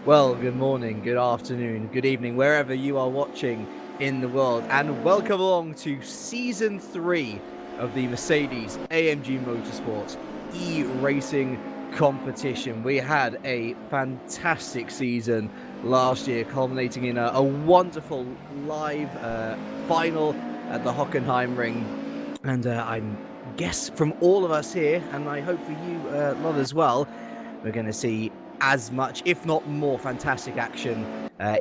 Well, good morning, good afternoon, good evening, wherever you are watching in the world, and welcome along to Season 3 of the Mercedes AMG Motorsport eRacing competition. We had a fantastic season last year, culminating in a wonderful live final at the Hockenheimring, and I guess from all of us here, and I hope for you lot as well, we're going to see as much, if not more, fantastic action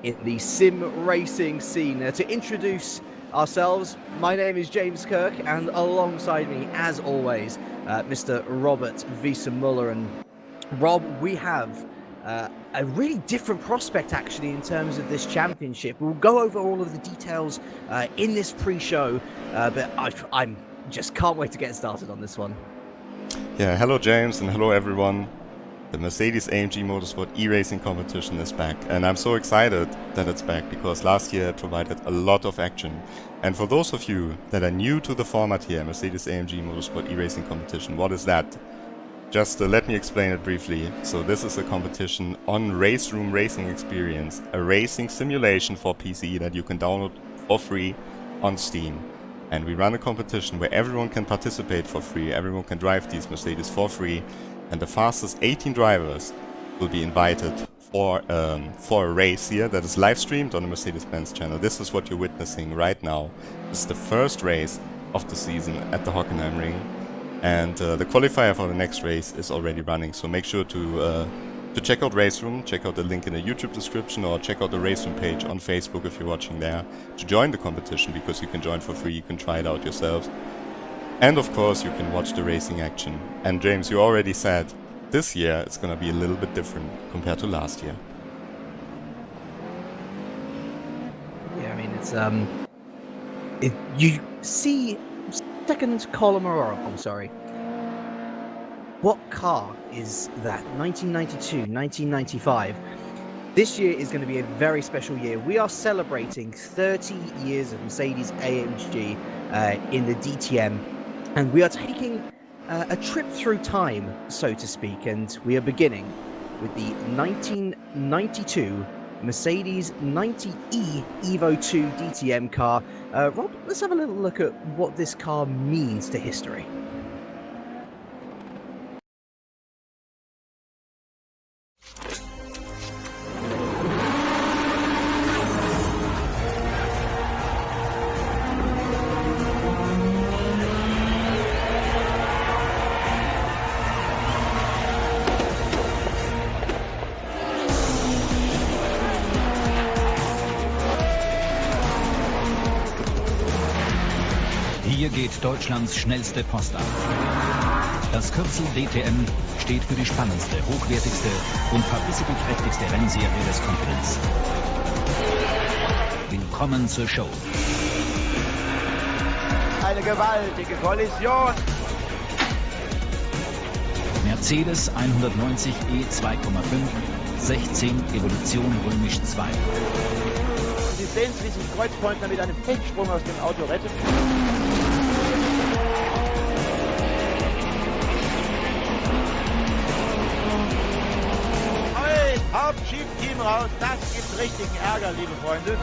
in the sim racing scene. To introduce ourselves, my name is James Kirk, and alongside me, as always, Mr. Robert Wiesemuller. And Rob, we have a really different prospect, actually, in terms of this championship. We'll go over all of the details in this pre-show, but I'm just can't wait to get started on this one. Yeah, hello James, and hello everyone. The Mercedes AMG Motorsport eRacing competition is back, and I'm so excited that it's back because last year it provided a lot of action. And for those of you that are new to the format here, Mercedes AMG Motorsport eRacing competition, what is that? Just let me explain it briefly. So this is a competition on race room racing experience, a racing simulation for PC that you can download for free on Steam. And we run a competition where everyone can participate for free, everyone can drive these Mercedes for free. And the fastest 18 drivers will be invited for a race here that is live streamed on the Mercedes-Benz channel. This is what you're witnessing right now. This is the first race of the season at the Hockenheimring, and the qualifier for the next race is already running. So make sure to check out Race Room, check out the link in the YouTube description, or check out the Race Room page on Facebook if you're watching there to join the competition, because you can join for free, you can try it out yourselves. And of course you can watch the racing action. And James, you already said this year it's gonna be a little bit different compared to last year. Yeah, I mean, it's you see second column, or I'm sorry. What car is that? 1992, 1995. This year is going to be a very special year. We are celebrating 30 years of Mercedes AMG in the DTM. And we are taking a trip through time, so to speak, and we are beginning with the 1992 Mercedes 90E Evo 2 DTM car. Rob, let's have a little look at what this car means to history. Hier geht Deutschlands schnellste Post ab. Das Kürzel DTM steht für die spannendste, hochwertigste und publicity-trächtigste Rennserie des Kontinents. Willkommen zur Show. Eine gewaltige Kollision. Mercedes 190 E 2,5, 16 Evolution römisch 2. Sie sehen, wie sich Kreuzpointner mit einem Fechtsprung aus dem Auto rettet. Hey, Hauptschiebteam raus, das gibt richtigen Ärger, liebe Freunde.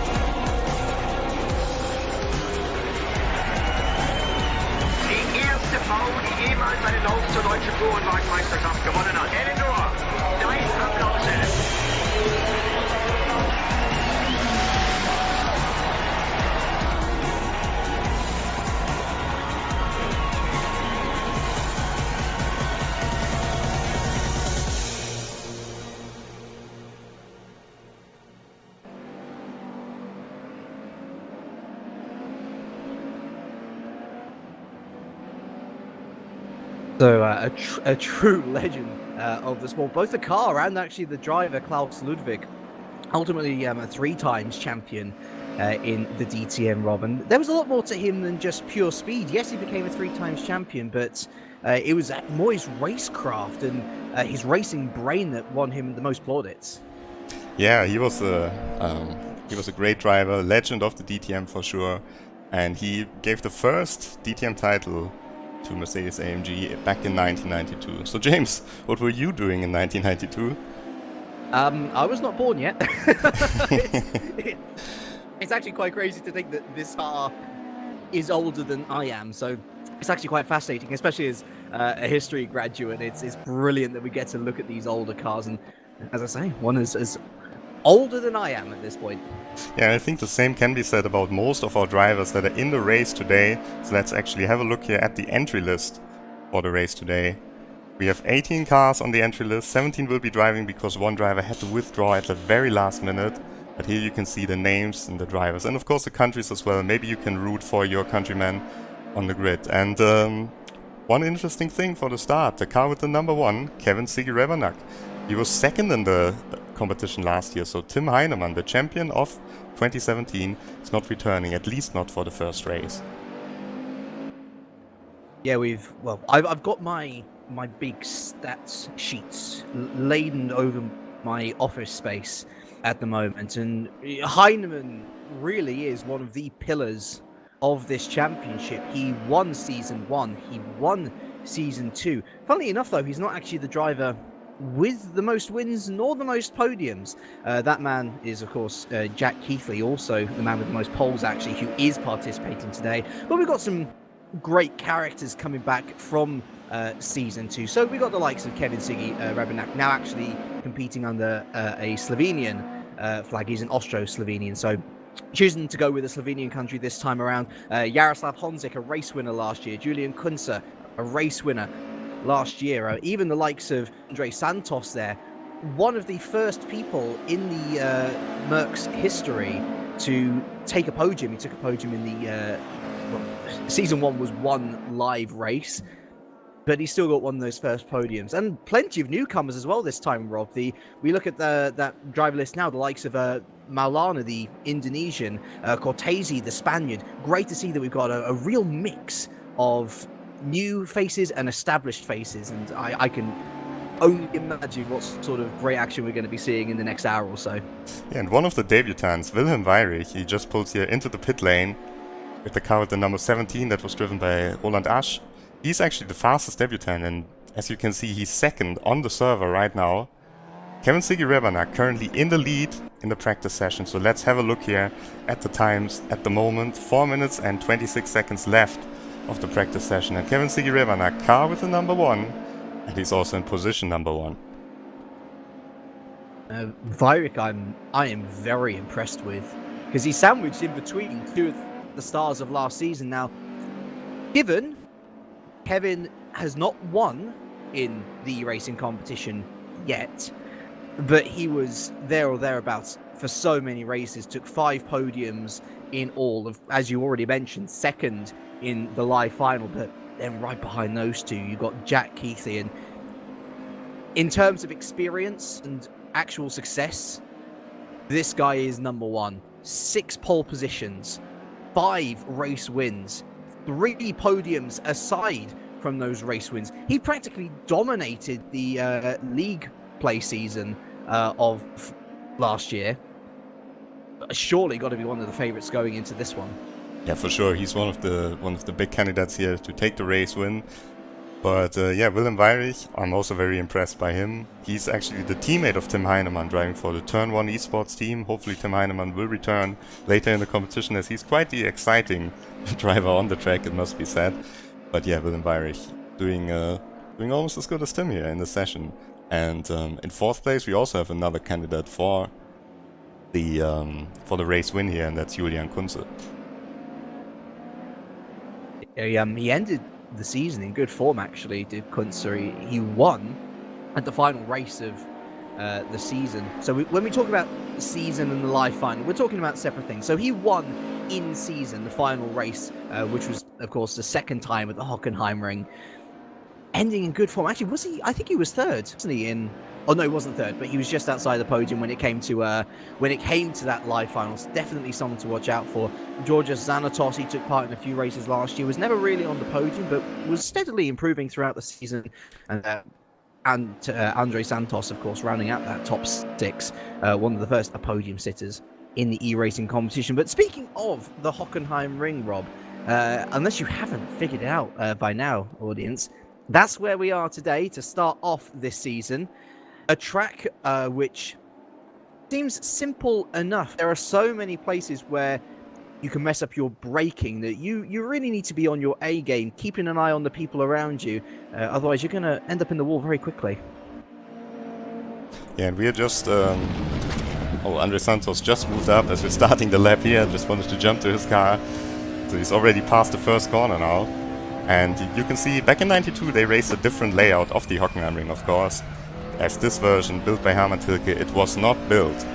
Die erste Frau, die jemals einen Lauf zur deutschen Tourenwagenmeisterschaft gewonnen hat. Eleanor, dein Applaus. So a true legend of the sport, both the car and actually the driver, Klaus Ludwig, ultimately a 3 times champion in the DTM, Rob. And there was a lot more to him than just pure speed. Yes, he became a 3 times champion, but it was more his racecraft and his racing brain that won him the most plaudits. Yeah, he was a great driver, legend of the DTM for sure, and he gave the first DTM title to Mercedes AMG back in 1992. So James, what were you doing in 1992? I was not born yet. It's actually quite crazy to think that this car is older than I am. So it's actually quite fascinating, especially as a history graduate. It's brilliant that we get to look at these older cars, and as I say, one is as older than I am at this point. Yeah, I think the same can be said about most of our drivers that are in the race today. So let's actually have a look here at the entry list for the race today. We have 18 cars on the entry list. 17 will be driving because one driver had to withdraw at the very last minute. But here you can see the names and the drivers, and of course the countries as well. Maybe you can root for your countryman on the grid. And one interesting thing for the start, the car with the number 1, Kevin Siggy Rebernak. He was second in the competition last year, so Tim Heinemann, the champion of 2017, is not returning, at least not for the first race. Yeah, I've got my big stats sheets laden over my office space at the moment, and Heinemann really is one of the pillars of this championship. He won season 1, he won season 2. Funnily enough, though, he's not actually the driver with the most wins nor the most podiums. That man is, of course, Jack Keithley, also the man with the most poles, actually, who is participating today. But we've got some great characters coming back from season 2. So we got the likes of Kevin Siggy Rebernak, now actually competing under a Slovenian flag. He's an Austro-Slovenian, so choosing to go with a Slovenian country this time around. Jaroslav Honzik, a race winner last year. Julian Kunze, a race winner last year. Even the likes of Andre Santos there, one of the first people in the Merckx history to take a podium. He took a podium in the season 1 was one live race, but he still got one of those first podiums. And plenty of newcomers as well this time, Rob. We look at that driver list now, the likes of Maulana, the Indonesian, Cortese, the Spaniard. Great to see that we've got a real mix of new faces and established faces, and I can only imagine what sort of great action we're going to be seeing in the next hour or so. Yeah, and one of the debutants, Wilhelm Weyrich, he just pulls here into the pit lane with the car with the number 17 that was driven by Roland Asch. He's actually the fastest debutant, and as you can see, he's second on the server right now. Kevin Siggy Rebernak currently in the lead in the practice session, so let's have a look here at the times at the moment. 4 minutes and 26 seconds left of the practice session, and Kevin Siggy Rebernak, car with the number 1, and he's also in position number 1. Weyrich, I am very impressed with, because he's sandwiched in between two of the stars of last season. Now, given Kevin has not won in the racing competition yet, but he was there or thereabouts for so many races, took 5 podiums in all, of, as you already mentioned, second in the live final. But then right behind those two, you got Jack Keithley, and in terms of experience and actual success, this guy is number 1. 6 pole positions, 5 race wins, 3 podiums aside from those race wins. He practically dominated the league play season of last year. Surely got to be one of the favorites going into this one. Yeah, for sure. He's one of the big candidates here to take the race win. But yeah, Wilhelm Weyrich, I'm also very impressed by him. He's actually the teammate of Tim Heinemann, driving for the Turn 1 esports team. Hopefully Tim Heinemann will return later in the competition, as he's quite the exciting driver on the track, it must be said. But yeah, Wilhelm Weyrich doing almost as good as Tim here in the session. And in 4th place we also have another candidate for the race win here, and that's Julian Kunze. He ended the season in good form, actually, did Kunze. He won at the final race of the season. So when we talk about the season and the live final, we're talking about separate things. So he won in season the final race, which was, of course, the second time at the Hockenheimring, ending in good form. Actually, was he? I think he was third, wasn't he? Oh no, he wasn't third, but he was just outside the podium when it came to that live finals. Definitely someone to watch out for. Georgios Zanatos, he took part in a few races last year, was never really on the podium, but was steadily improving throughout the season. And Andre Santos, of course, rounding out that top 6, one of the first podium sitters in the e-racing competition. But speaking of the Hockenheimring, Rob, unless you haven't figured it out by now, audience, that's where we are today to start off this season. A track which seems simple enough. There are so many places where you can mess up your braking that you really need to be on your A game, keeping an eye on the people around you. Otherwise, you're going to end up in the wall very quickly. Yeah, and we are just... Andre Santos just moved up as we're starting the lap here. Just wanted to jump to his car. So he's already past the first corner now. And you can see, back in '92, they raced a different layout of the Hockenheimring, of course. As this version, built by Hermann Tilke, it was not built.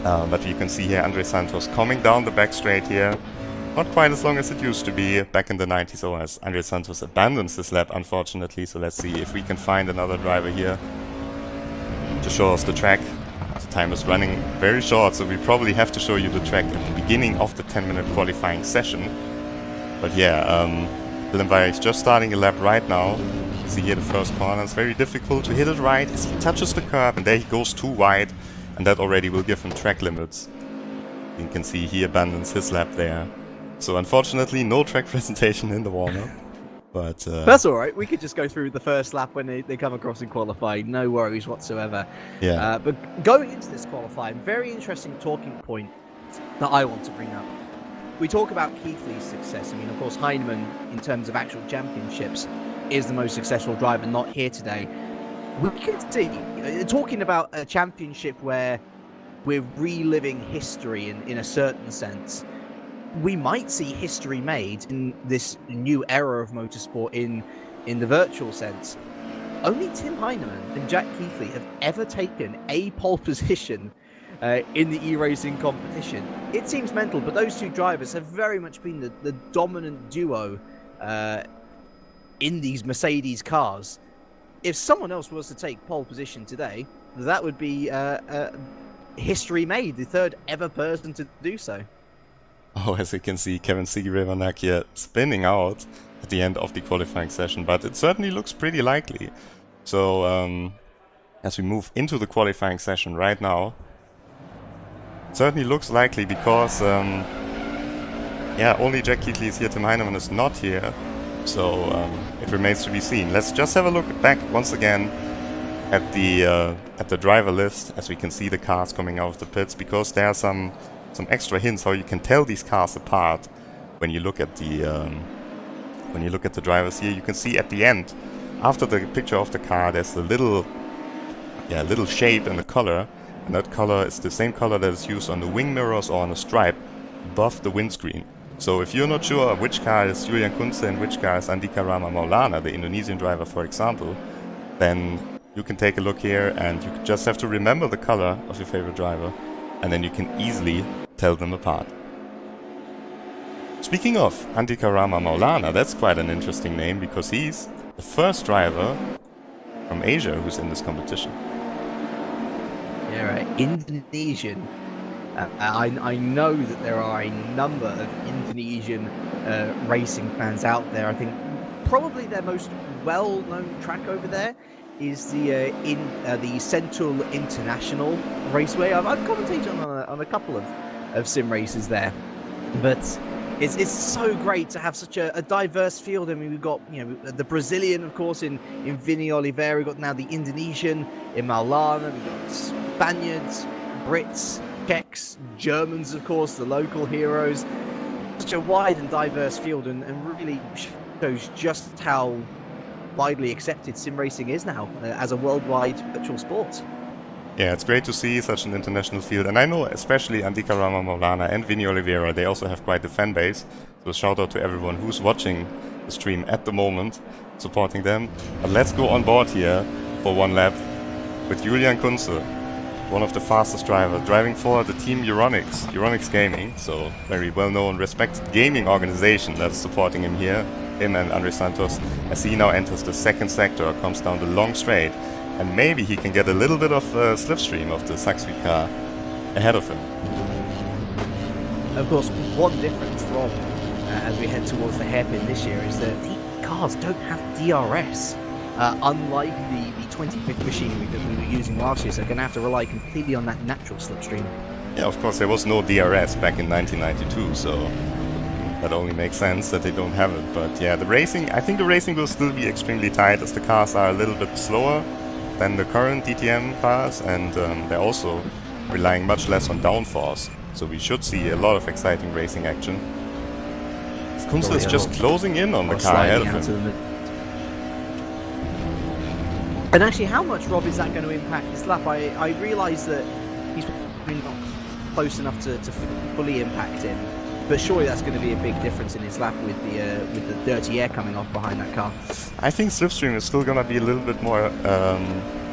But you can see here Andre Santos coming down the back straight here. Not quite as long as it used to be back in the 90s, or as Andre Santos abandons this lap, unfortunately. So let's see if we can find another driver here to show us the track. The time is running very short, so we probably have to show you the track at the beginning of the 10-minute qualifying session. But yeah, Willem Weyer is just starting a lap right now. You see here the first corner. It's very difficult to hit it right as he touches the curb, and there he goes too wide, and that already will give him track limits. You can see he abandons his lap there. So unfortunately, no track presentation in the warm-up. But that's all right. We could just go through the first lap when they come across in qualifying. No worries whatsoever. yeah, But going into this qualifying, very interesting talking point that I want to bring up. We talk about Keithley's success. I mean, of course, Heinemann, in terms of actual championships, is the most successful driver, not here today. We could see, talking about a championship where we're reliving history in a certain sense, we might see history made in this new era of motorsport in the virtual sense. Only Tim Heinemann and Jack Keithley have ever taken a pole position in the e-racing competition. It seems mental, but those two drivers have very much been the dominant duo in these Mercedes cars. If someone else was to take pole position today, that would be history made, the third ever person to do so. Oh, as you can see, Kevin Sigurd here spinning out at the end of the qualifying session, but it certainly looks pretty likely. So, as we move into the qualifying session right now, it certainly looks likely because, yeah, only Jack Keithley is here, Tim Heinemann is not here, so it remains to be seen. Let's just have a look back once again at the driver list, as we can see the cars coming out of the pits, because there are some extra hints how you can tell these cars apart when you look at the drivers here. You can see at the end, after the picture of the car, there's a little shape and a color, and that color is the same color that is used on the wing mirrors or on a stripe above the windscreen. So if you're not sure which car is Julian Kunze and which car is Andika Rama Maulana, the Indonesian driver, for example, then you can take a look here and you just have to remember the color of your favorite driver, and then you can easily tell them apart. Speaking of Andika Rama Maulana, that's quite an interesting name because he's the first driver from Asia who's in this competition. Yeah, right. Indonesian. I know that there are a number of Indonesian racing fans out there. I think probably their most well-known track over there is the Sentul International Raceway. I've commentated on a couple of sim races there, but it's so great to have such a diverse field. I mean, we've got the Brazilian, of course, in Vini Oliveira. We've got now the Indonesian in Maulana. We've got Spaniards, Brits, Czechs, Germans, of course, the local heroes. Such a wide and diverse field, and really shows just how widely accepted sim racing is now as a worldwide virtual sport. Yeah, it's great to see such an international field, and I know especially Andika Rama Maulana and Vini Oliveira, they also have quite a fan base, so shout out to everyone who's watching the stream at the moment, supporting them. But let's go on board here for one lap with Julian Kunze, one of the fastest drivers, driving for the team Euronics Gaming, so very well-known, respected gaming organization that's supporting him here, him and Andre Santos, as he now enters the second sector, comes down the long straight, and maybe he can get a little bit of slipstream of the Saxby car ahead of him. Of course, one difference from as we head towards the hairpin this year is that the cars don't have DRS. Unlike the 25th machinery that we were using last year, so they're going to have to rely completely on that natural slipstream. Yeah, of course, there was no DRS back in 1992, so that only makes sense that they don't have it. But yeah, I think the racing will still be extremely tight as the cars are a little bit slower. than the current DTM cars, and they're also relying much less on downforce. So we should see a lot of exciting racing action. Kunze is just closing in on the car ahead of him. And actually, how much, Rob, is that going to impact this lap? I realise that he's been not close enough to fully impact him, but surely that's going to be a big difference in his lap with the dirty air coming off behind that car. I think slipstream is still going to be a little bit more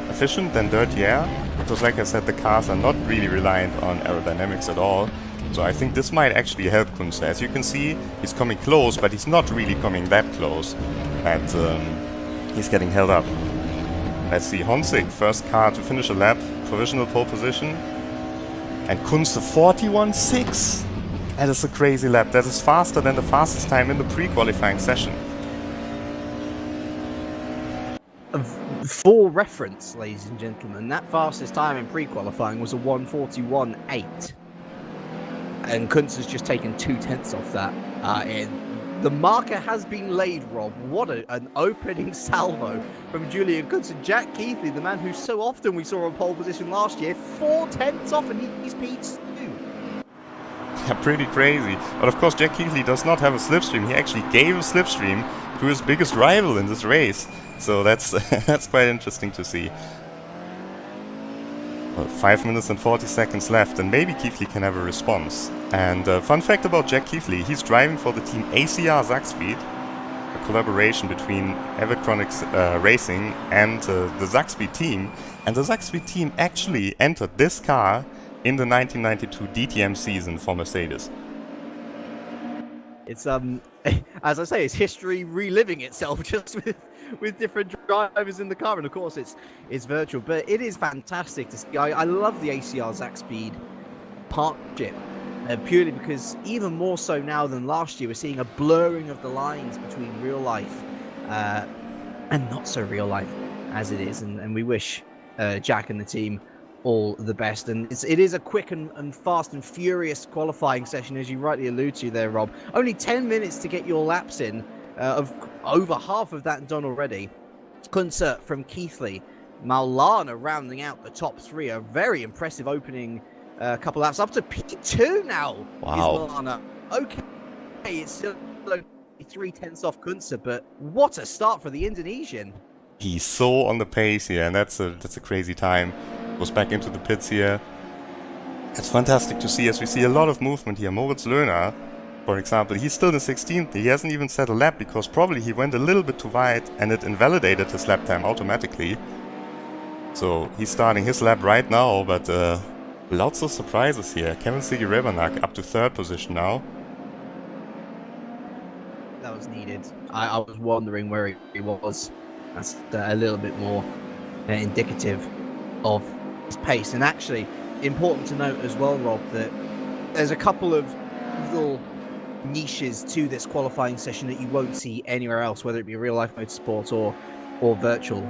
efficient than dirty air, because like I said, the cars are not really reliant on aerodynamics at all. So I think this might actually help Kunze. As you can see, he's coming close, but he's not really coming that close, and he's getting held up. Let's see, Honzig, first car to finish a lap, provisional pole position, and Kunze 41.6. That is a crazy lap. That is faster than the fastest time in the pre-qualifying session. For reference, ladies and gentlemen, that fastest time in pre-qualifying was a 1:41.8. And Kunze's just taken 0.2 off that. The marker has been laid, Rob. What an opening salvo from Julian Kunze. Jack Keithley, the man who so often we saw on pole position last year, 0.4 off, and he's P2. Yeah, pretty crazy. But of course, Jack Keithley does not have a slipstream. He actually gave a slipstream to his biggest rival in this race. So that's that's quite interesting to see. Well, 5 minutes and 40 seconds left, and maybe Keithley can have a response. And fun fact about Jack Keithley, he's driving for the team ACR Zakspeed, a collaboration between Evertronics Racing and the Zakspeed team. And the Zakspeed team actually entered this car in the 1992 DTM season for Mercedes. It's as I say, it's history reliving itself just with different drivers in the car, and of course it's virtual, but it is fantastic to see. I love the ACR Zakspeed partnership, purely because even more so now than last year, we're seeing a blurring of the lines between real life and not so real life as it is, and we wish Jack and the team all the best. And it is a quick and fast and furious qualifying session, as you rightly allude to there, Rob. Only 10 minutes to get your laps in, of over half of that done already. Kunze from Keithley, Maulana rounding out the top three. A very impressive opening couple laps, up to P2 now. Wow. Is Maulana. Okay, it's still 0.3 off Kunze, but what a start for the Indonesian. He's so on the pace here, and that's a crazy time. Goes back into the pits here. It's fantastic to see, as we see a lot of movement here. Moritz Löhner, for example, he's still in 16th. He hasn't even set a lap because probably he went a little bit too wide and it invalidated his lap time automatically. So he's starting his lap right now, but lots of surprises here. Kevin Sigi-Rebanak up to 3rd position now. That was needed. I was wondering where he was. That's a little bit more indicative of his pace. And actually, important to note as well, Rob, that there's a couple of little niches to this qualifying session that you won't see anywhere else, whether it be real life motorsport or virtual.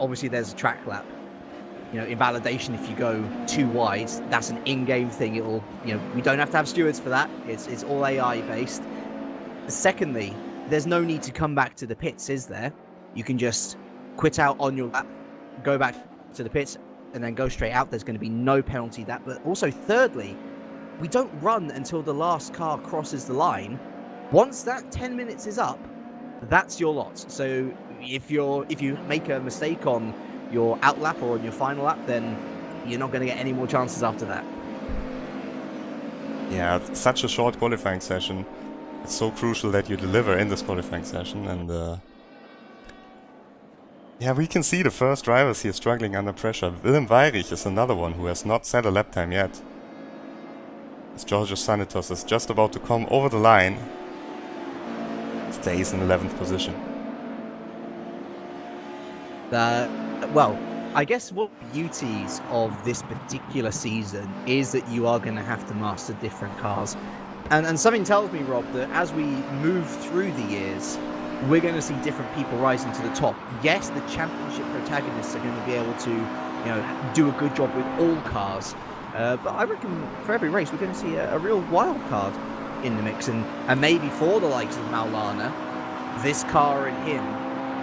Obviously there's a track lap. You know, invalidation if you go too wide, that's an in-game thing. It'll, we don't have to have stewards for that. It's all AI based. Secondly, there's no need to come back to the pits, is there? You can just quit out on your lap, go back to the pits, and then go straight out. There's going to be no penalty that. But also, thirdly, we don't run until the last car crosses the line. Once that 10 minutes is up, that's your lot. So if you make a mistake on your out lap or on your final lap, then you're not going to get any more chances after that. Yeah, such a short qualifying session. It's so crucial that you deliver in this qualifying session, and yeah, we can see the first drivers here struggling under pressure. Willem Weyrich is another one who has not set a lap time yet. As Georgios Sanitos is just about to come over the line, stays in 11th position. Well, I guess what beauties of this particular season is that you are going to have to master different cars. And something tells me, Rob, that as we move through the years, we're going to see different people rising to the top. Yes, the championship protagonists are going to be able to, do a good job with all cars. But I reckon for every race, we're going to see a real wild card in the mix. And maybe for the likes of Maulana, this car and him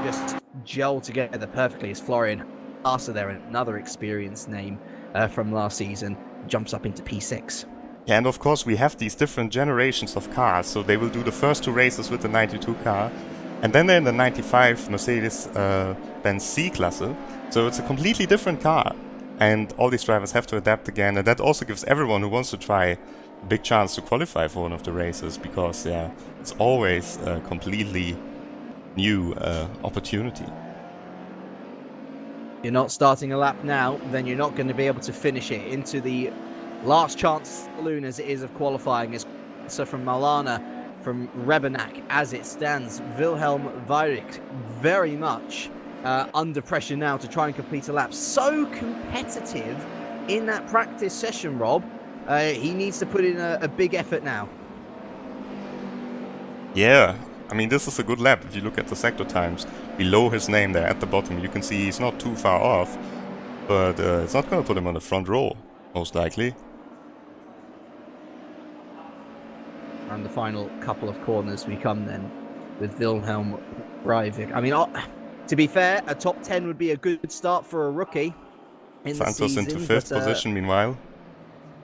just gel together perfectly as Florian Haase there, another experienced name from last season, jumps up into P6. Yeah, and of course we have these different generations of cars, so they will do the first 2 races with the 92 car, and then they're in the 95 Mercedes-Benz C-Klasse, so it's a completely different car, and all these drivers have to adapt again, and that also gives everyone who wants to try a big chance to qualify for one of the races, because yeah, it's always a completely new opportunity. You're not starting a lap now, then you're not going to be able to finish it into the last chance saloon as it is of qualifying. So from Maulana, from Rebenak, as it stands, Wilhelm Weyrich very much under pressure now to try and complete a lap. So competitive in that practice session, Rob. He needs to put in a big effort now. Yeah, I mean, this is a good lap. If you look at the sector times below his name there at the bottom, you can see he's not too far off, but it's not going to put him on the front row, most likely. And the final couple of corners we come then with Wilhelm Breivik. I mean, to be fair, a top 10 would be a good start for a rookie in Santos the season, into 5th position meanwhile.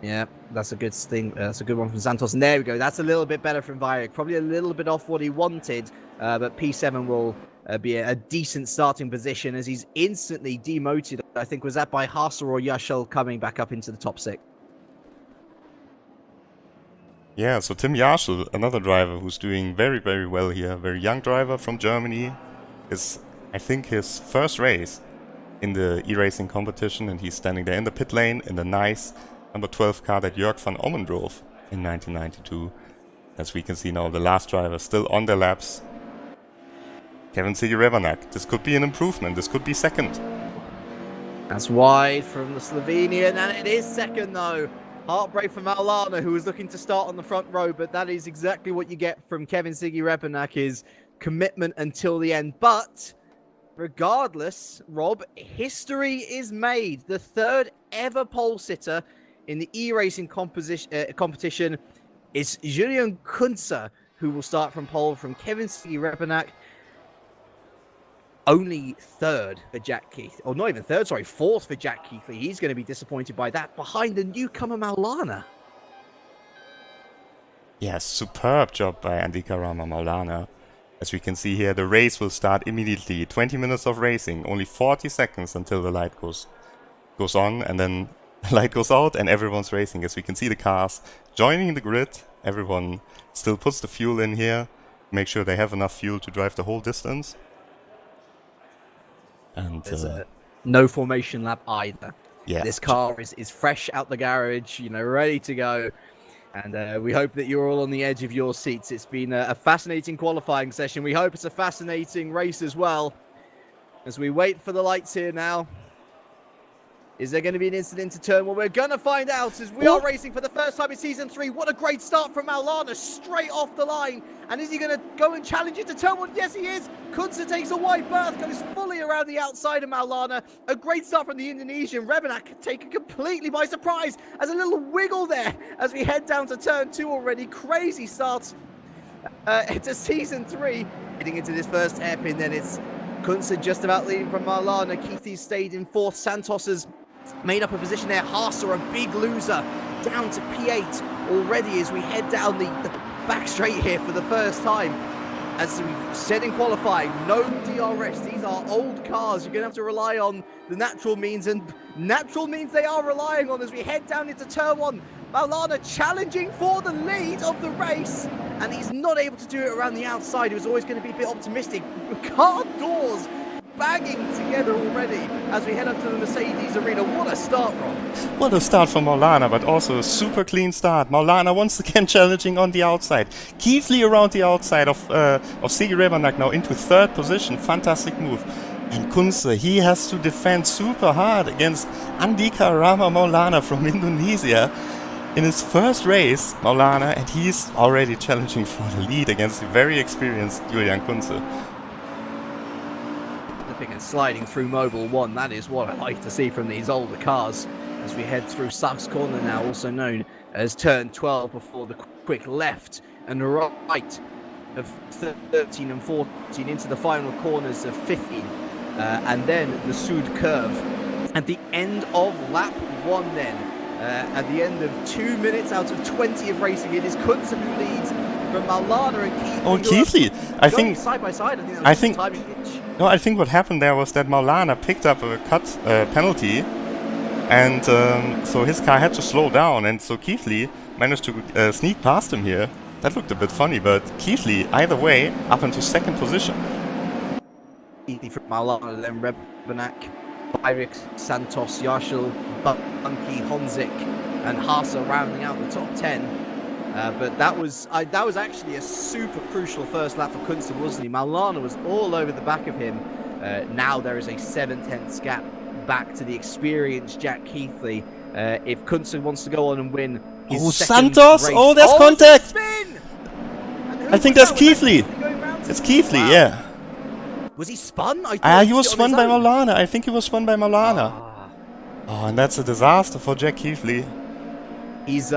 Yeah, that's a good thing. That's a good one from Santos. And there we go. That's a little bit better from Weyrich. Probably a little bit off what he wanted, but P7 will be a decent starting position as he's instantly demoted. I think was that by Haase or Yashel coming back up into the top 6. Yeah, so Tim Jaschel, another driver who's doing very, very well here. Very young driver from Germany. Is, I think, his first race in the e-racing competition, and he's standing there in the pit lane in the nice number 12 car that Jörg van Ommen drove in 1992. As we can see now, the last driver still on their laps. Kevin Rebenak. This could be an improvement. This could be second. That's wide from the Slovenian, and it is second though. Heartbreak for Maulana, who was looking to start on the front row, but that is exactly what you get from Kevin Rebenak, is commitment until the end. But regardless, Rob, history is made. The 3rd ever pole sitter in the e-racing competition is Julian Kunze, who will start from pole from Kevin Rebenak. Only 3rd for Jack Keith, or not even 3rd, sorry, 4th for Jack Keithley. He's going to be disappointed by that, behind the newcomer Maulana. Yeah, superb job by Andika Rama Maulana. As we can see here, the race will start immediately. 20 minutes of racing, only 40 seconds until the light goes on, and then the light goes out and everyone's racing. As we can see the cars joining the grid, everyone still puts the fuel in here, make sure they have enough fuel to drive the whole distance. And there's no formation lap either. Yeah, this car is fresh out the garage, you know, ready to go. And we hope that you're all on the edge of your seats. It's been a fascinating qualifying session. We hope it's a fascinating race as well. As we wait for the lights here now. Is there going to be an incident to turn? Well, we're going to find out as we are racing for the first time in Season 3. What a great start from Maulana, straight off the line. And is he going to go and challenge it to turn 1? Yes, he is. Kunze takes a wide berth, goes fully around the outside of Maulana. A great start from the Indonesian. Rebenak taken completely by surprise as a little wiggle there as we head down to turn 2 already. Crazy start to Season 3. Heading into this first hairpin, then it's Kunze just about leading from Maulana. Keithy stayed in 4th. Santos has made up a position there. Haase, a big loser, down to P8 already as we head down the back straight here for the first time. As we've said in qualifying, no DRS. These are old cars. You're going to have to rely on the natural means, and natural means they are relying on as we head down into turn 1. Maulana challenging for the lead of the race, and he's not able to do it around the outside. He was always going to be a bit optimistic. Car doors banging together already as we head up to the Mercedes arena. What a start, Rob. What a start for Maulana, but also a super clean start. Maulana once again challenging on the outside. Keithley around the outside of Sigi Rebenak now into 3rd position. Fantastic move. And Kunze, he has to defend super hard against Andika Rama Maulana from Indonesia. In his first race, Maulana, and he's already challenging for the lead against the very experienced Julian Kunze. And sliding through Mobile 1, that is what I like to see from these older cars as we head through Sachs Corner now, also known as turn 12, before the quick left and right of 13 and 14 into the final corners of 15, and then the Sud curve. At the end of lap 1 then, at the end of 2 minutes out of 20 of racing, it is Kunze who leads from Maulana and Keithley. Oh, Keithley! I think side by side. I think that was a timing hitch. No, I think what happened there was that Maulana picked up a cut penalty, and so his car had to slow down, and so Keithley managed to sneak past him here. That looked a bit funny, but Keithley, either way, up into second position. Keithley from Maulana, then Rebenak, Bayrik, Santos, Yarshel, Bunky, Honzik, and Haase rounding out the top 10. But that was actually a super crucial first lap for Kunze, wasn't he? Maulana was all over the back of him. Now there is a 7/10 gap back to the experienced Jack Keithley. If Kunze wants to go on and win his second Santos! race. Oh, there's contact! Spin! I think that's Keithley. It's Keithley, Wow. yeah. Was he spun? I He was spun by Maulana. I think he was spun by Maulana. Ah. Oh, and that's a disaster for Jack Keithley. He's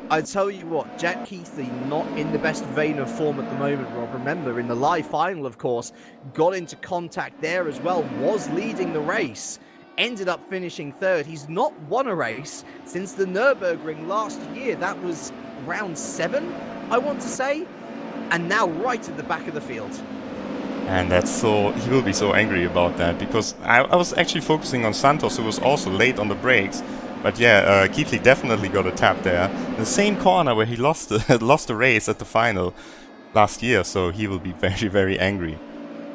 I tell you what, Jack Keithley not in the best vein of form at the moment, Rob. Remember, in the live final, of course, got into contact there as well, was leading the race, ended up finishing third. He's not won a race since the Nürburgring last year. That was round 7, I want to say, and now right at the back of the field. And he will be so angry about that, because I was actually focusing on Santos, who was also late on the brakes. But yeah, Keithley definitely got a tap there. The same corner where he lost the race at the final last year, so he will be very, very angry.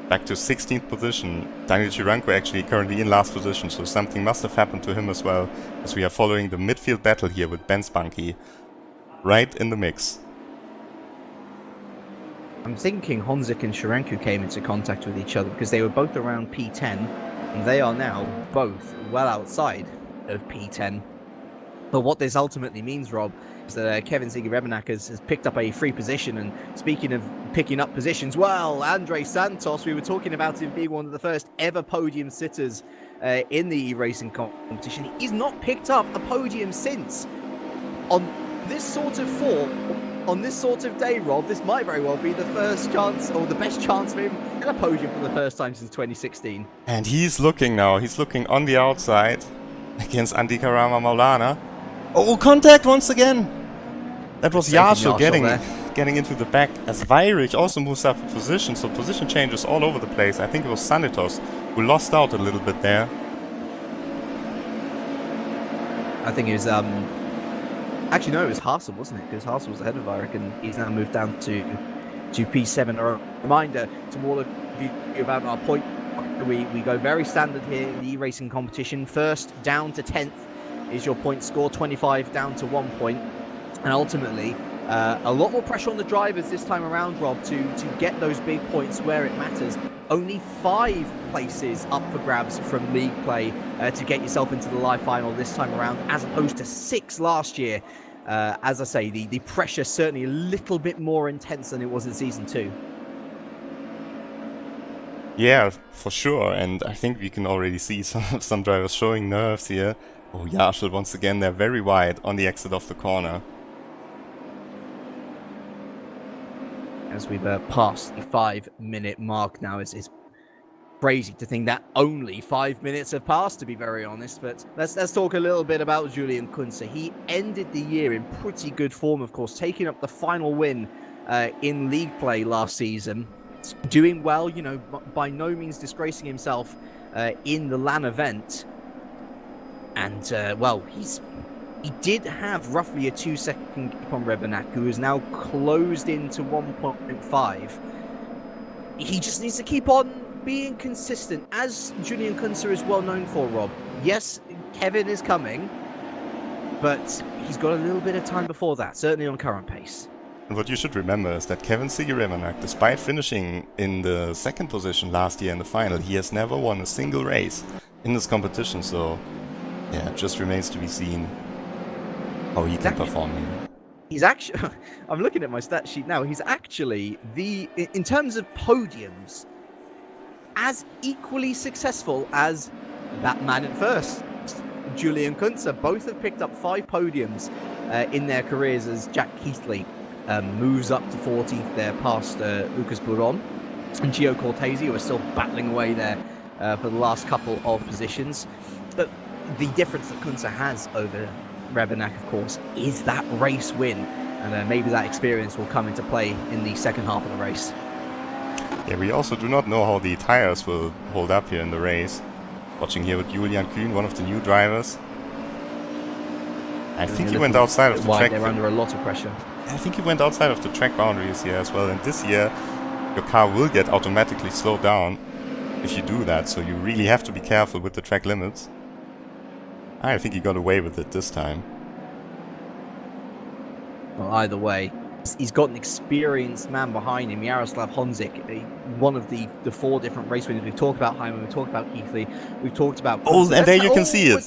Back to 16th position. Daniel Chiranko actually currently in last position, so something must have happened to him as well, as we are following the midfield battle here with Ben Spunky right in the mix. I'm thinking Honzik and Chiranko came into contact with each other because they were both around P10, and they are now both well outside of P10. But what this ultimately means, Rob, is that Kevin Ziege-Rebenak has picked up a free position. And speaking of picking up positions, well, Andre Santos, we were talking about him being one of the first ever podium sitters in the eRacing competition. He's not picked up a podium since. On this sort of form, on this sort of day, Rob, this might very well be the first chance, or the best chance for him at a podium for the first time since 2016. And he's looking now. He's looking on the outside against Andika Rama Maulana. Oh, contact once again! That was Yarshel getting into the back, as Weyrich also moves up a position, so position changes all over the place. I think it was Sanitos who lost out a little bit there. I think it was, actually no, it was Haase, wasn't it? Because Haase was ahead of Weyrich, and he's now moved down to P7. A reminder to all of you about our point. We go very standard here in the e-racing competition. First down to 10th is your point score, 25 down to 1 point. And ultimately, a lot more pressure on the drivers this time around, Rob, to get those big points where it matters. Only 5 places up for grabs from league play to get yourself into the live final this time around, as opposed to 6 last year. As I say, the pressure certainly a little bit more intense than it was in Season 2. Yeah, for sure, and I think we can already see some drivers showing nerves here. Oh, Yarshel once again, they're very wide on the exit of the corner. As we've passed the 5-minute mark now, it's crazy to think that only 5 minutes have passed, to be very honest. But let's talk a little bit about Julian Kunze. He ended the year in pretty good form, of course, taking up the final win in league play last season. Doing well, you know, by no means disgracing himself in the LAN event. And, well, he did have roughly a 2-second gap on Rebenak, who is now closed into 1.5. He just needs to keep on being consistent, as Julian Kunze is well known for, Rob. Yes, Kevin is coming, but he's got a little bit of time before that, certainly on current pace. And what you should remember is that Kevin Ziege-Rebenak, despite finishing in the 2nd position last year in the final, he has never won a single race in this competition, so yeah, it just remains to be seen how he can perform here. He's actually, I'm looking at my stat sheet now, he's actually, in terms of podiums, as equally successful as that man at first, Julian Kunze. Both have picked up 5 podiums in their careers as Jack Keithley. moves up to 14th there past Lucas Buron and Gio Cortese, who are still battling away there for the last couple of positions. But the difference that Kunze has over Rebenak, of course, is that race win. And maybe that experience will come into play in the second half of the race. Yeah, we also do not know how the tires will hold up here in the race. Watching here with Julian Kühn, one of the new drivers. I think he went outside of the track. They're under a lot of pressure. I think he went outside of the track boundaries here as well. And this year, your car will get automatically slowed down if you do that. So you really have to be careful with the track limits. I think he got away with it this time. Well, either way, he's got an experienced man behind him, Jaroslav Honzik, one of the 4 different race winners. We've talked about Hyman, we've talked about Keithley, we've talked about... Oh, and there you can see it.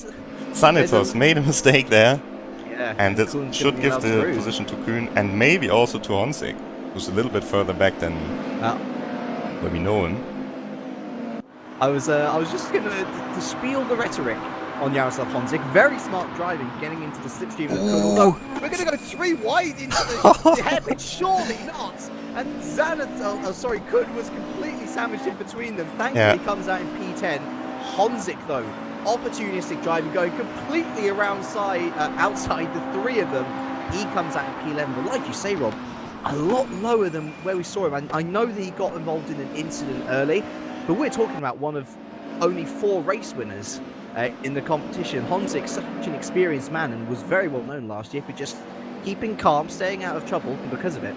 Sanitos made a mistake there. Yeah, and it should give the position to Kühn and maybe also to Honzik, who's a little bit further back than where we know him. I was just going to spiel the rhetoric on Jaroslav Honzik. Very smart driving, getting into the slipstream of Kühn. Although we're going to go 3 wide into the hairpin, surely not. And Kühn was completely sandwiched in between them. Thankfully, he comes out in P10. Honzik, though, opportunistic driving, going completely outside the 3 of them. He comes out in P11. But like you say, Rob, a lot lower than where we saw him. And I know that he got involved in an incident early, but we're talking about one of only 4 race winners in the competition. Honzik, such an experienced man, and was very well known last year for just keeping calm, staying out of trouble because of it.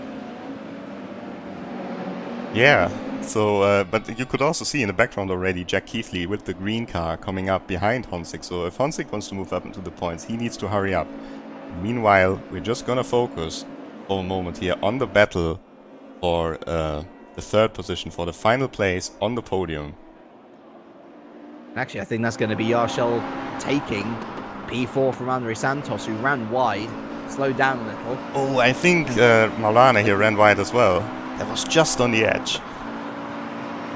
Yeah, so, but you could also see in the background already Jack Keithley with the green car coming up behind Honzik. So if Honzik wants to move up into the points, he needs to hurry up. Meanwhile, we're just gonna focus for a moment here on the battle for the 3rd position, for the final place on the podium. Actually, I think that's going to be Yarshel taking P4 from Andre Santos, who ran wide, slowed down a little. Oh, I think Maulana here ran wide as well. That was just on the edge.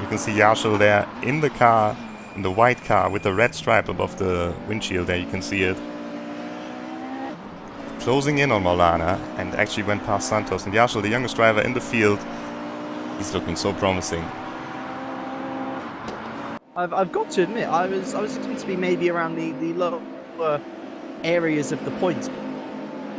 You can see Yarshel there in the car, in the white car with the red stripe above the windshield there, you can see it. Closing in on Maulana and actually went past Santos. And Yarshel, the youngest driver in the field, he's looking so promising. I've got to admit, I was expecting to be maybe around the lower areas of the points.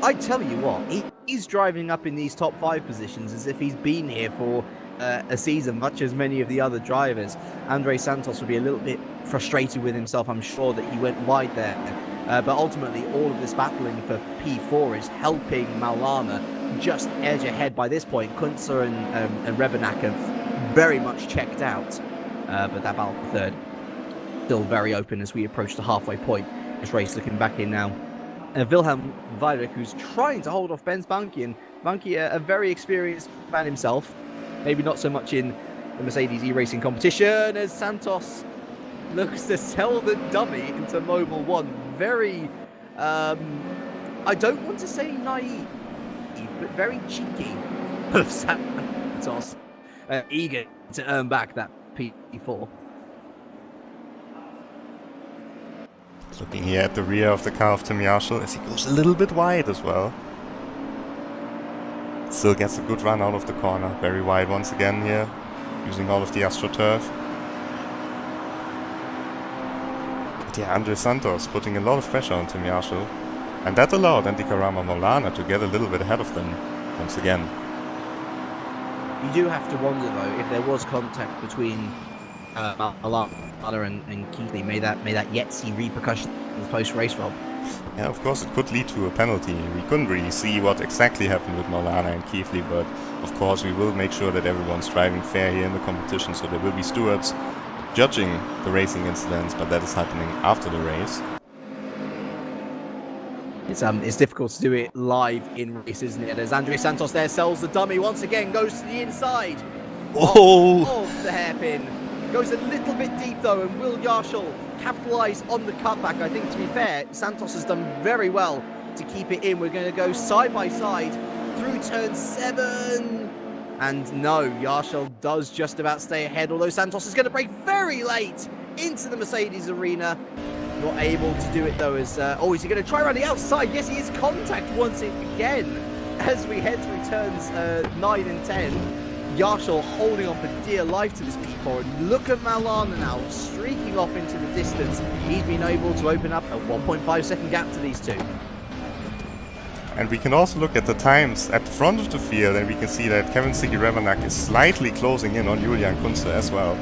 I tell you what, he's driving up in these top 5 positions as if he's been here for a season, much as many of the other drivers. Andre Santos would be a little bit frustrated with himself, I'm sure, that he went wide there. But ultimately, all of this battling for P4 is helping Maulana just edge ahead. By this point, Kunze and Rebenak have very much checked out. But that battle for 3rd still very open as we approach the halfway point. This race looking back in now. Wilhelm Weidrich, who's trying to hold off Benz Bunke, and Bunke, a very experienced man himself. Maybe not so much in the Mercedes eRacing competition, as Santos looks to sell the dummy into Mobile 1. Very, I don't want to say naive, but very cheeky of Santos. Eager to earn back that P4. Looking here at the rear of the car of Tim Yarshel as he goes a little bit wide as well. Still gets a good run out of the corner. Very wide once again here, using all of the AstroTurf. But yeah, Andre Santos putting a lot of pressure on Tim Yarshel. And that allowed Andy Karama Maulana to get a little bit ahead of them once again. You do have to wonder, though, if there was contact between Maulana and Keithley, may that yet see repercussions post-race, Rob? Yeah, of course, it could lead to a penalty. We couldn't really see what exactly happened with Maulana and Keithley, but of course we will make sure that everyone's driving fair here in the competition, so there will be stewards judging the racing incidents, but that is happening after the race. It's difficult to do it live in race, isn't it? As Andre Santos there sells the dummy once again, goes to the inside of the hairpin. Goes a little bit deep though, and will Yarshel capitalise on the cutback? I think, to be fair, Santos has done very well to keep it in. We're going to go side by side through turn 7. And no, Yarshel does just about stay ahead, although Santos is going to brake very late into the Mercedes arena. Not able to do it though, as is he going to try around the outside? Yes, he is. Contact once again as we head through turns 9 and 10, Yashel holding on for dear life to this P4. And look at Malana now, streaking off into the distance. He's been able to open up a 1.5 second gap to these two. And we can also look at the times at the front of the field, and we can see that Kevin Sigi-Revanak is slightly closing in on Julian Kunze as well.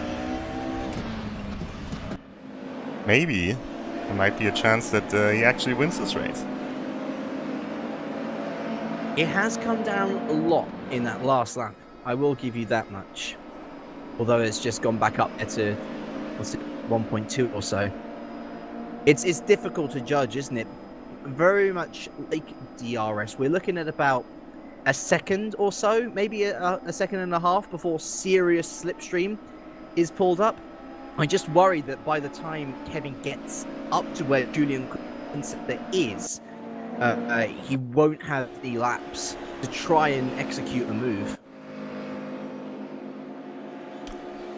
Maybe there might be a chance that he actually wins this race. It has come down a lot in that last lap. I will give you that much. Although it's just gone back up to, what's it, 1.2 or so. It's difficult to judge, isn't it? Very much like DRS. We're looking at about a second or so, maybe a second and a half before serious slipstream is pulled up. I just worry that by the time Kevin gets up to where Julian Kunze is, he won't have the laps to try and execute a move.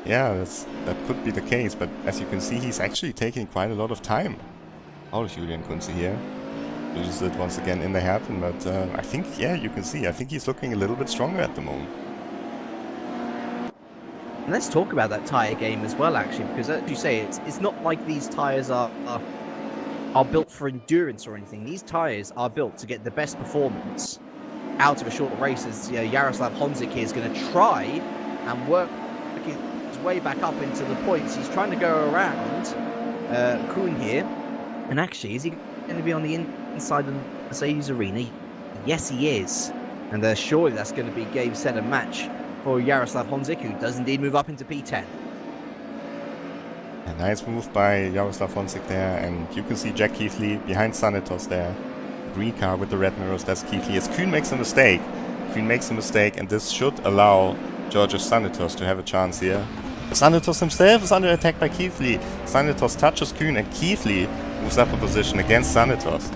Yeah, that could be the case, but as you can see, he's actually taking quite a lot of time out of Julian Kunze here. Loses it once again in the hairpin, but I think, yeah, you can see, I think he's looking a little bit stronger at the moment. And let's talk about that tyre game as well, actually, because as you say, it's not like these tyres are built for endurance or anything. These tyres are built to get the best performance out of a short race, as Jaroslav Honzik here is going to try and work his way back up into the points. He's trying to go around Kuhn here, and actually, is he going to be on the inside of the Mercedes arena? Yes, he is. And surely that's going to be game, set, and match for Jaroslav Honzik, who does indeed move up into P10. A nice move by Jaroslav Honzik there, and you can see Jack Keithley behind Sanitos there. Green car with the red mirrors, that's Keithley. As Kuhn makes a mistake. Kuhn makes a mistake, and this should allow Georgios Sanitos to have a chance here. Sanitos himself is under attack by Keithley. Sanitos touches Kuhn, and Keithley moves up a position against Sanitos.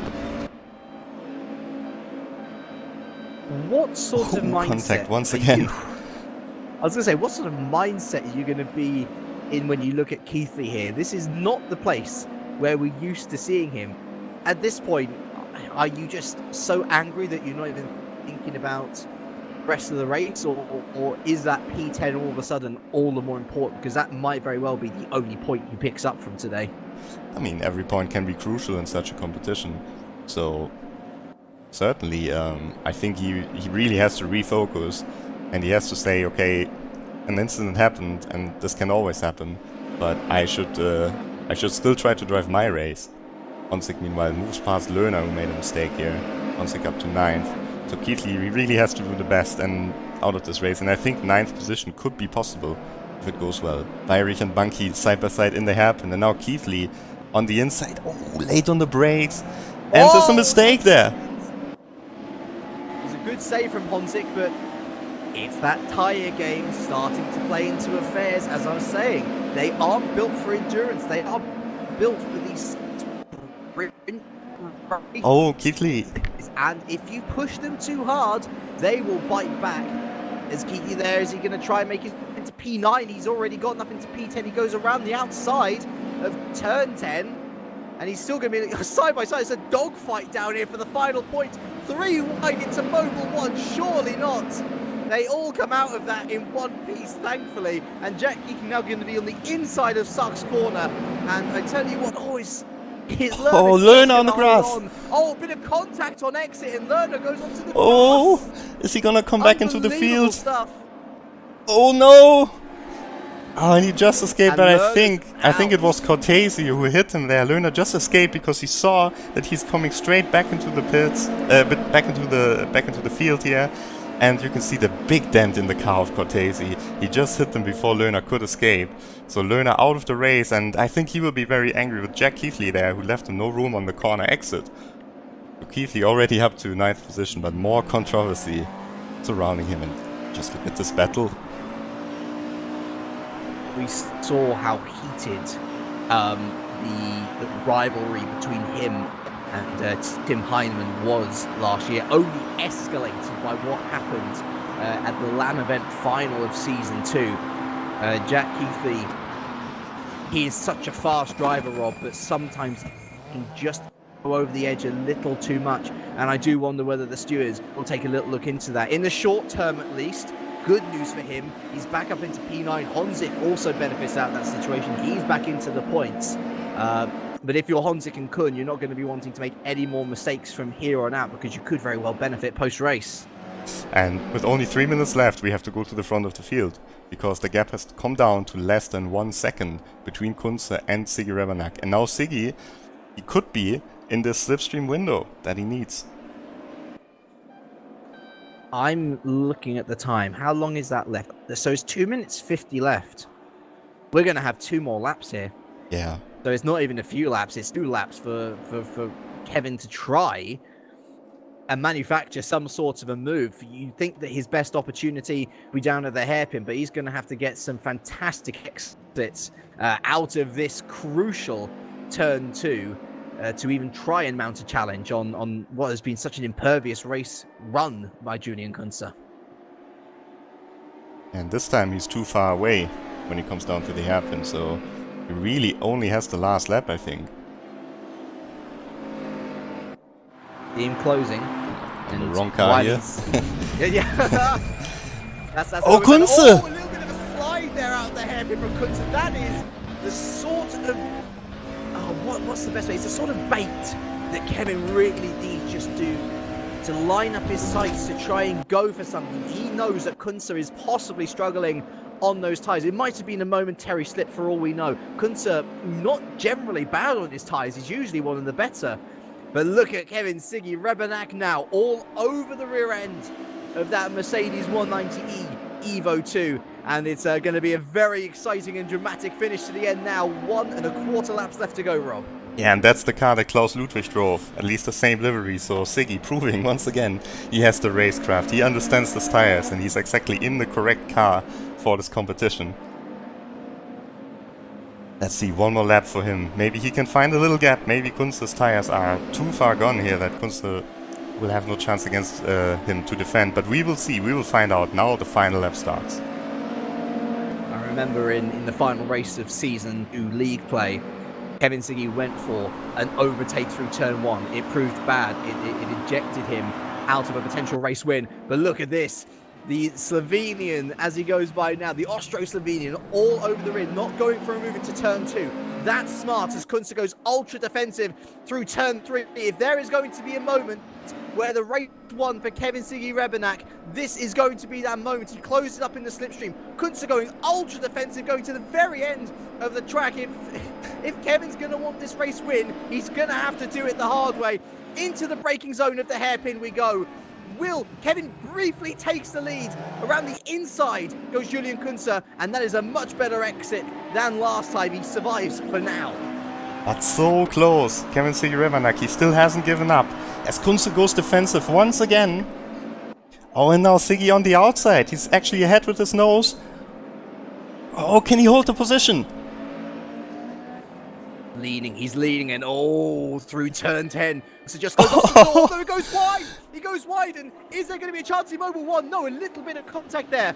What sort of mindset? Contact once again. I was going to say, what sort of mindset are you going to be in when you look at Keithley here? This is not the place where we're used to seeing him. At this point, are you just so angry that you're not even thinking about the rest of the race? Or is that P10 all of a sudden all the more important? Because that might very well be the only point he picks up from today. I mean, every point can be crucial in such a competition. So, certainly, I think he really has to refocus. And he has to say, okay, an incident happened, and this can always happen, but I should still try to drive my race. Honzik, meanwhile, moves past Lerner, who made a mistake here. Honzik up to 9th. So Keithley really has to do the best and out of this race, and I think 9th position could be possible if it goes well. Weyrich and Bunky side by side in the hairpin, and now Keithley on the inside. Oh, late on the brakes, and there's a mistake there. It was a good save from Honzik, but it's that tyre game starting to play into affairs. As I was saying, they aren't built for endurance. They are built for these sprint races. Oh, Keithley. And if you push them too hard, they will bite back. Is Keithley there? Is he going to try and make it into P9? He's already gotten up into P10. He goes around the outside of turn 10. And he's still going to be side by side. It's a dogfight down here for the final point. 3 wide into Mobil 1. Surely not. They all come out of that in one piece, thankfully. And Jack Keating now going to be on the inside of Suck's corner. And I tell you what, his Lerner on the grass. Oh, a bit of contact on exit, and Lerner goes onto the grass. Oh, is he gonna come back into the field? Stuff. Oh no! Oh, and he just escaped, but I think it was Cortese who hit him there. Lerner just escaped because he saw that he's coming straight back into the pits, back into the field here. And you can see the big dent in the car of Cortese. He just hit them before Lerner could escape. So Lerner out of the race, and I think he will be very angry with Jack Keithley there, who left him no room on the corner exit. So Keithley already up to 9th position, but more controversy surrounding him. And just look at this battle. We saw how heated the rivalry between him and Tim Heinemann was last year, only escalated by what happened at the LAN event final of Season 2. Jack Keithley, he is such a fast driver, Rob, but sometimes he can just over the edge a little too much, and I do wonder whether the stewards will take a little look into that. In the short term, at least, good news for him. He's back up into P9. Honzik also benefits out of that situation. He's back into the points. But if you're Honzik and Kun, you're not going to be wanting to make any more mistakes from here on out, because you could very well benefit post-race. And with only 3 minutes left, we have to go to the front of the field, because the gap has come down to less than 1 second between Kunze and Sigi Rebanak. And now Sigi, he could be in this slipstream window that he needs. I'm looking at the time. How long is that left? So it's 2 minutes 50 left. We're going to have 2 more laps here. Yeah. So it's not even a few laps, it's 2 laps for Kevin to try and manufacture some sort of a move. You think that his best opportunity will be down at the hairpin, but he's going to have to get some fantastic exits out of this crucial turn 2 to even try and mount a challenge on what has been such an impervious race run by Julian Kunze. And this time he's too far away when he comes down to the hairpin, so he really only has the last lap, I think. Team closing. And the wrong car here. Yeah. that's Oh, Kunze! Oh, a little bit of a slide there out the hairpin from Kunze. That is the sort of... Oh, what's the best way? It's the sort of bait that Kevin really needs just to line up his sights to try and go for something. He knows that Kunze is possibly struggling on those tyres. It might have been a momentary slip for all we know. Kunze not generally bad on his tyres. He's usually one of the better. But look at Kevin Sigi Rebanak now, all over the rear end of that Mercedes 190E Evo 2. And it's going to be a very exciting and dramatic finish to the end now. 1 1/4 laps left to go, Rob. Yeah, and that's the car that Klaus Ludwig drove. At least the same livery, so Sigi proving once again he has the racecraft. He understands his tires and he's exactly in the correct car for this competition. Let's see, 1 more lap for him. Maybe he can find a little gap. Maybe Kunze's tires are too far gone here that Kunze will have no chance against him to defend. But we will see. We will find out. Now the final lap starts. I remember in the final race of Season 2 league play, Kevin Sigi went for an overtake through turn 1. It proved bad. It ejected him out of a potential race win. But look at this. The Slovenian, as he goes by now, the Austro-Slovenian, all over the rim, not going for a move into turn 2. That's smart as Kunze goes ultra defensive through turn 3. If there is going to be a moment where the race won for Kevin Sigi Rebanak, this is going to be that moment. He closes up in the slipstream. Kunze going ultra defensive, going to the very end of the track. If Kevin's going to want this race win, he's going to have to do it the hard way. Into the braking zone of the hairpin we go. Kevin briefly takes the lead. Around the inside goes Julian Kunze, and that is a much better exit than last time. He survives for now. But so close. Kevin Sigi Rebanak, he still hasn't given up. As Kunze goes defensive once again. Oh, and now Sigi on the outside. He's actually ahead with his nose. Oh, can he hold the position? He's leading, and through turn 10. So just goes off the floor, although it goes wide. He goes wide, and is there going to be a chance in Mobil 1? No, a little bit of contact there.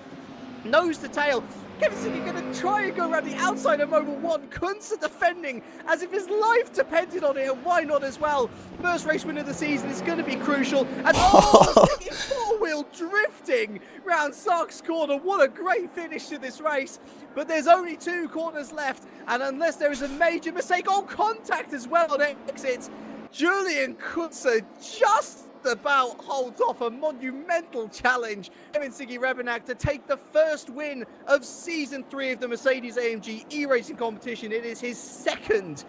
Nose to tail. Kevin Sigi going to try and go around the outside of Mobil 1. Kunze defending as if his life depended on it, and why not as well? First race win of the season is going to be crucial. And Sigi four-wheel drifting round Sark's corner. What a great finish to this race. But there's only 2 corners left, and unless there is a major mistake, contact as well on exits, Julian Kunze just about holds off a monumental challenge. Kevin Sigi Rebanak to take the first win of Season 3 of the Mercedes AMG eRacing competition. It is his second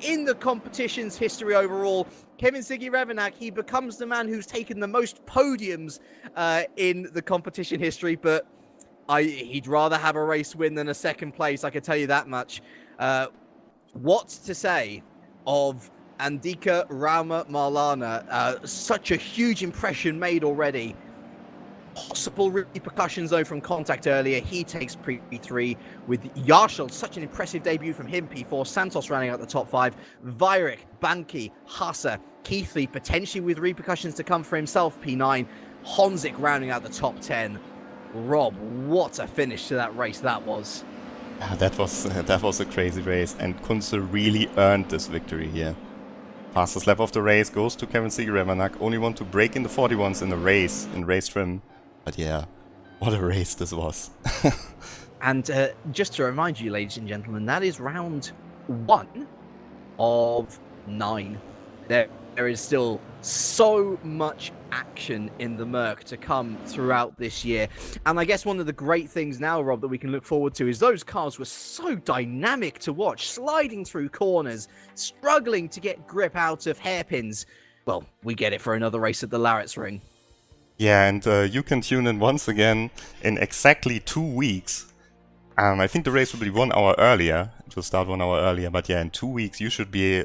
in the competition's history overall. Kevin Sigi Rebanak, he becomes the man who's taken the most podiums in the competition history, but he'd rather have a race win than a second place, I can tell you that much. What to say of Andika Rama Marlana? Such a huge impression made already. Possible repercussions though from contact earlier. He takes P3 with Yarshall. Such an impressive debut from him, P4. Santos rounding out the top 5. Vajric, Banki, Hassa, Keithley potentially with repercussions to come for himself, P9. Honzik rounding out the top 10. Rob, what a finish to that race that was. That was a crazy race, and Kunze really earned this victory here. Fastest lap of the race goes to Kevin Sigeremanak. Only want to break in the 41s in the race, in race trim. But yeah, what a race this was. And just to remind you, ladies and gentlemen, that is round 1 of 9. There is still so much action in the Merc to come throughout this year. And I guess one of the great things now, Rob, that we can look forward to is those cars were so dynamic to watch, sliding through corners, struggling to get grip out of hairpins. Well, we get it for another race at the Larratt's Ring. Yeah, and you can tune in once again in exactly 2 weeks. I think the race will be 1 hour earlier. It will start 1 hour earlier. But yeah, in 2 weeks you should be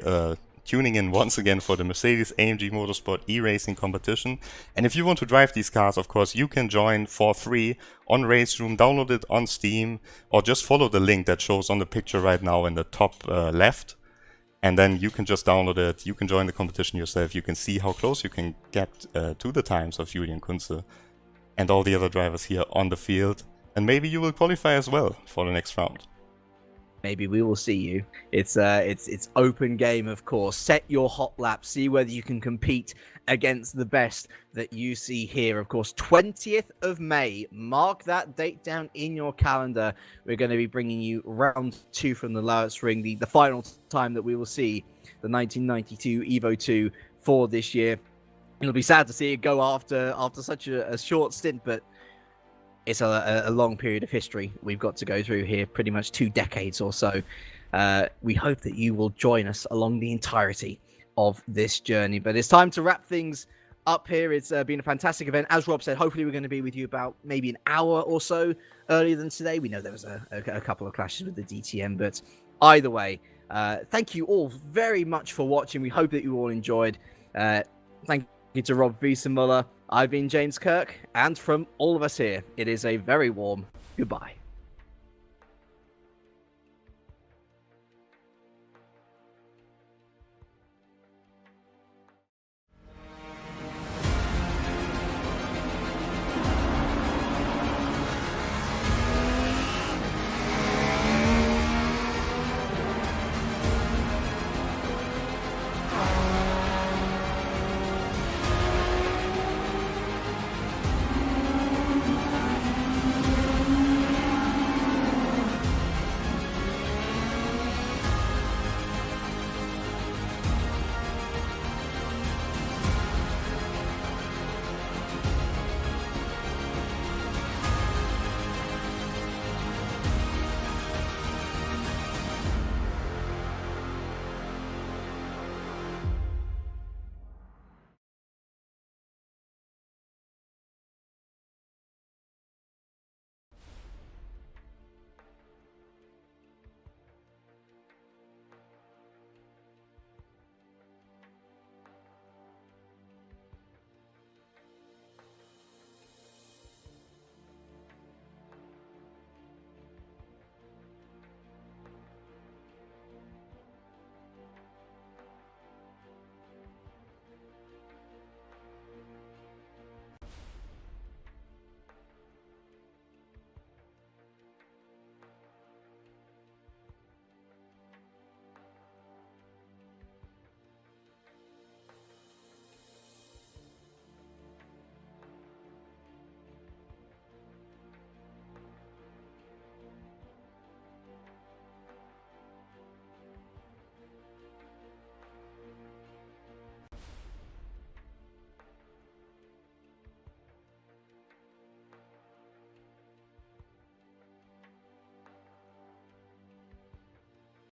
tuning in once again for the Mercedes AMG Motorsport eRacing competition. And if you want to drive these cars, of course, you can join for free on Race Room, download it on Steam, or just follow the link that shows on the picture right now in the top left. And then you can just download it, you can join the competition yourself, you can see how close you can get to the times of Julian Kunze and all the other drivers here on the field. And maybe you will qualify as well for the next round. Maybe we will see you. It's open game, of course. Set your hot lap. See whether you can compete against the best that you see here. Of course, 20th of May. Mark that date down in your calendar. We're going to be bringing you round 2 from the Larratt's Ring, the final time that we will see the 1992 Evo 2 for this year. It'll be sad to see it go after such a short stint, but it's a long period of history we've got to go through here, pretty much 2 decades or so. We hope that you will join us along the entirety of this journey. But it's time to wrap things up here. It's been a fantastic event. As Rob said, hopefully we're going to be with you about maybe an hour or so earlier than today. We know there was a couple of clashes with the DTM, but either way, thank you all very much for watching. We hope that you all enjoyed. Thank you to Rob Wiesenmuller. I've been James Kirk, and from all of us here, it is a very warm goodbye.